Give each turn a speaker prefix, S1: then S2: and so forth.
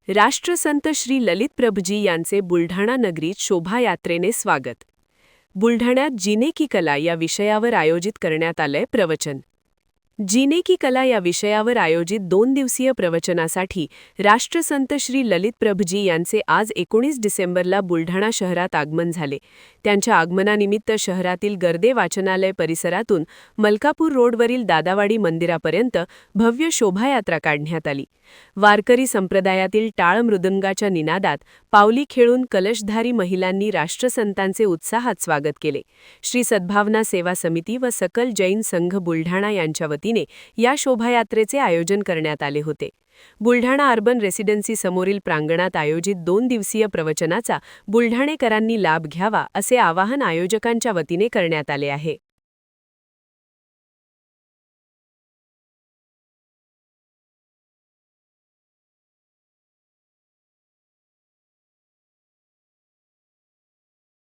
S1: राष्ट्रसंत श्री ललित प्रभुजी यांचे बुलढाणा नगरीत शोभायात्रेने स्वागत. बुलढाण्यात जीने की कला या विषयावर आयोजित करण्यात आलंय प्रवचन. जीने की कला या विषयावर आयोजित 2 दिवसीय प्रवचनासाठी राष्ट्रसंत श्री ललित प्रभुजी यांचे आज 19 डिसेंबरला बुलढाणा शहरात आगमन झाले. त्यांच्या आगमनानिमित्त शहरातील गर्दे वाचनालय परिसरातून मलकापूर रोडवरील दादावाडी मंदिरापर्यंत भव्य शोभायात्रा काढण्यात आली. वारकरी संप्रदायातील टाळ मृदंगाच्या निनादात पावली खेळून कलशधारी महिलांनी राष्ट्रसंतांचे उत्साहात स्वागत केले. श्री सद्भावना सेवा समिती व सकल जैन संघ बुलढाणा यांच्या वतीने या शोभायात्रेचे आयोजन करण्यात आले होते. बुलढाणा अर्बन रेसिडेन्सी समोरील प्रांगणात आयोजित 2 दिवसीय प्रवचनाचा बुलढाणेकरांनी लाभ घ्यावा असे आवाहन आयोजकांच्या वतीने करण्यात आले आहे.